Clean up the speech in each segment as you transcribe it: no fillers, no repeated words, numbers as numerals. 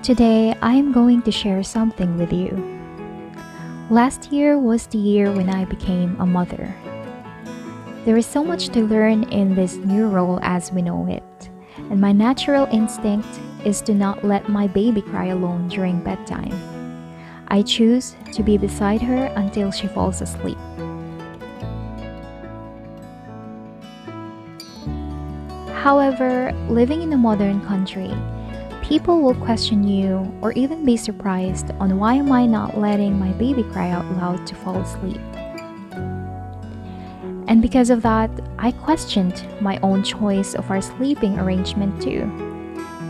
Today, I am going to share something with you. Last year was the year when I became a mother. There is so much to learn in this new role as we know it, and my natural instinct is to not let my baby cry alone during bedtime. I choose to be beside her until she falls asleep. However, living in a modern country, people will question you or even be surprised on why am I not letting my baby cry out loud to fall asleep. And because of that, I questioned my own choice of our sleeping arrangement too,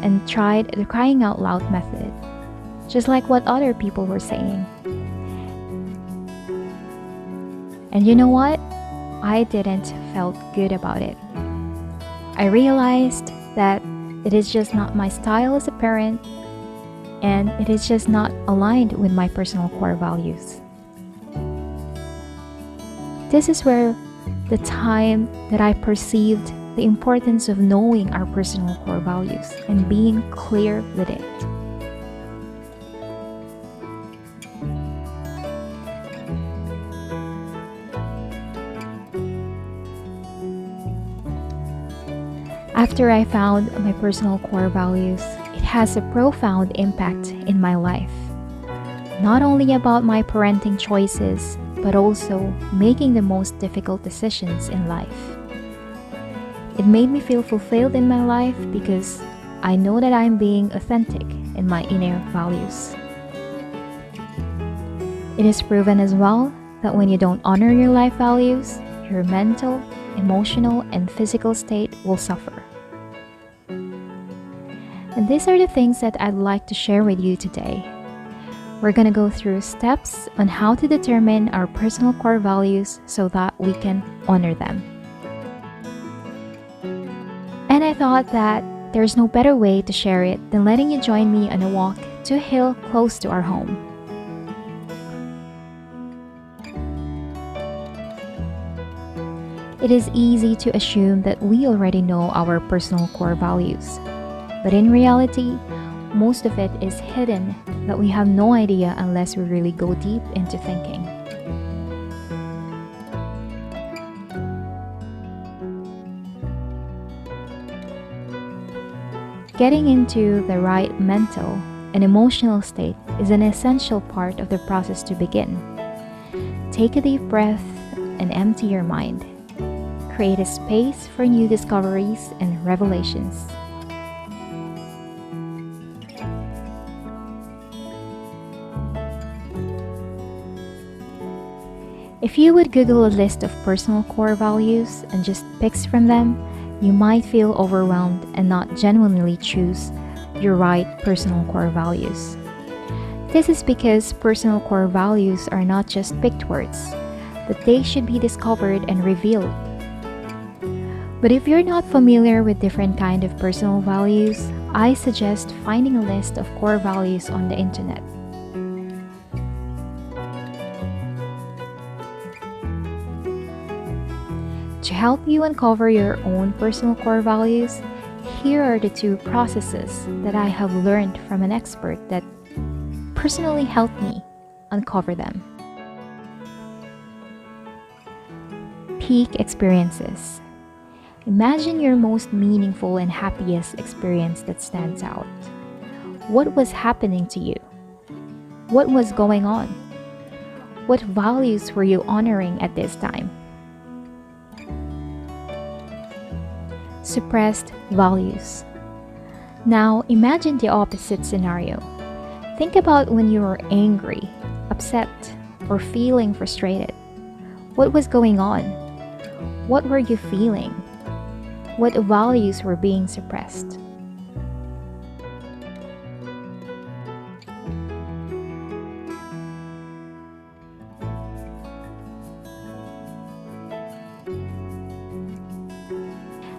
and tried the crying out loud method, just like what other people were saying. And you know what? I didn't felt good about it. I realized that it is just not my style as a parent, and it is just not aligned with my personal core values. This is where the time that I perceived the importance of knowing our personal core values and being clear with it. After I found my personal core values, it has a profound impact in my life. Not only about my parenting choices, but also making the most difficult decisions in life. It made me feel fulfilled in my life because I know that I'm being authentic in my inner values. It is proven as well that when you don't honor your life values, your mental, emotional, and physical state will suffer. And these are the things that I'd like to share with you today. We're going to go through steps on how to determine our personal core values so that we can honor them. And I thought that there's no better way to share it than letting you join me on a walk to a hill close to our home. It is easy to assume that we already know our personal core values. But in reality, most of it is hidden that we have no idea unless we really go deep into thinking. Getting into the right mental and emotional state is an essential part of the process to begin. Take a deep breath and empty your mind. Create a space for new discoveries and revelations. If you would Google a list of personal core values and just picks from them, you might feel overwhelmed and not genuinely choose your right personal core values. This is because personal core values are not just picked words, but they should be discovered and revealed. But if you're not familiar with different kind of personal values, I suggest finding a list of core values on the internet. To help you uncover your own personal core values, here are the two processes that I have learned from an expert that personally helped me uncover them. Peak experiences. Imagine your most meaningful and happiest experience that stands out. What was happening to you? What was going on? What values were you honoring at this time? Suppressed values. Now imagine the opposite scenario. Think about when you were angry, upset, or feeling frustrated. What was going on? What were you feeling? What values were being suppressed?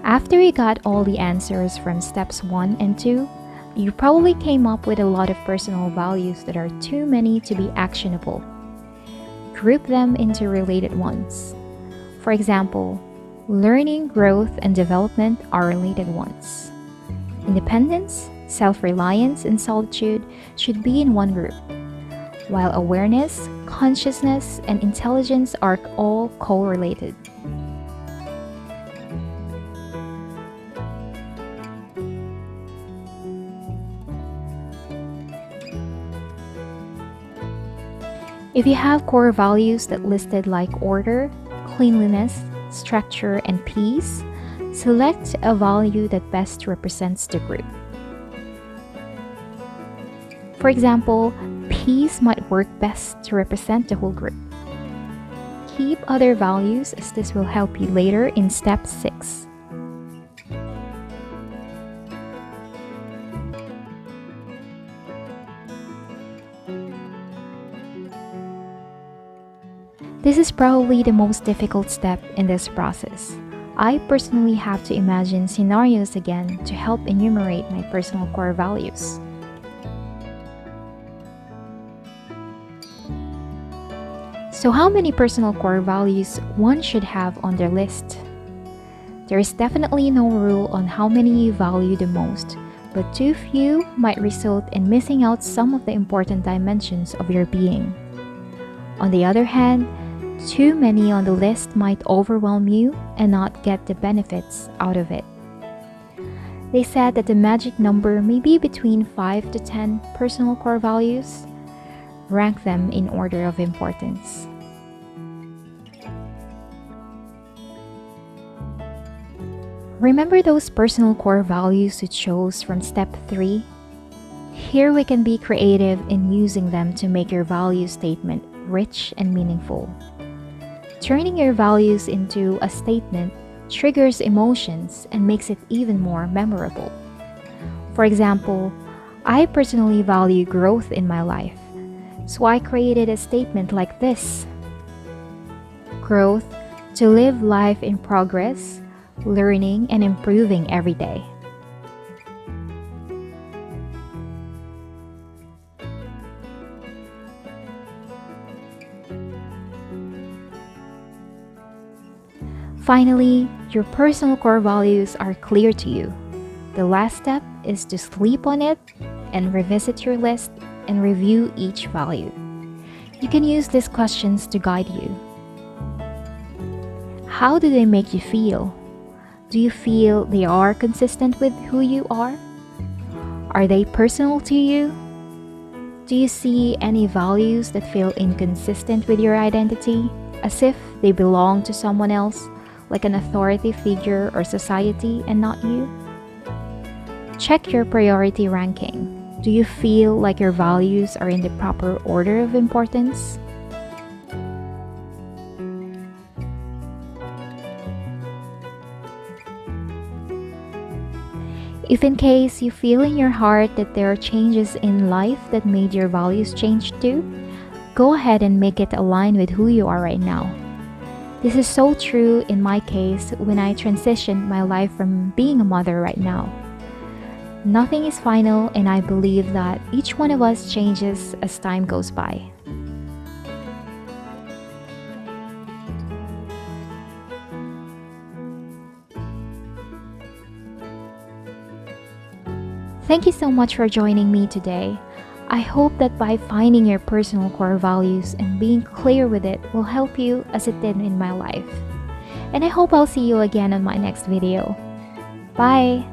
After you got all the answers from steps 1 and 2, you probably came up with a lot of personal values that are too many to be actionable. Group them into related ones. For example, learning, growth, and development are related ones. Independence, self-reliance, and solitude should be in one group, while awareness, consciousness, and intelligence are all correlated. If you have core values that listed like order, cleanliness, structure, and peace, select a value that best represents the group. For example, peace might work best to represent the whole group. Keep other values as this will help you later in step 6. This is probably the most difficult step in this process. I personally have to imagine scenarios again to help enumerate my personal core values. So how many personal core values one should have on their list? There is definitely no rule on how many you value the most, but too few might result in missing out some of the important dimensions of your being. On the other hand, too many on the list might overwhelm you and not get the benefits out of it. They said that the magic number may be between 5 to 10 personal core values. Rank them in order of importance. Remember those personal core values you chose from step 3? Here we can be creative in using them to make your value statement rich and meaningful. Turning your values into a statement triggers emotions and makes it even more memorable. For example, I personally value growth in my life, so I created a statement like this: growth to live life in progress, learning and improving every day. Finally, your personal core values are clear to you. The last step is to sleep on it and revisit your list and review each value. You can use these questions to guide you. How do they make you feel? Do you feel they are consistent with who you are? Are they personal to you? Do you see any values that feel inconsistent with your identity, as if they belong to someone else, like an authority figure or society and not you? Check your priority ranking. Do you feel like your values are in the proper order of importance? If in case you feel in your heart that there are changes in life that made your values change too, go ahead and make it align with who you are right now. This is so true in my case when I transitioned my life from being a mother right now. Nothing is final, and I believe that each one of us changes as time goes by. Thank you so much for joining me today. I hope that by finding your personal core values and being clear with it will help you as it did in my life. And I hope I'll see you again on my next video. Bye!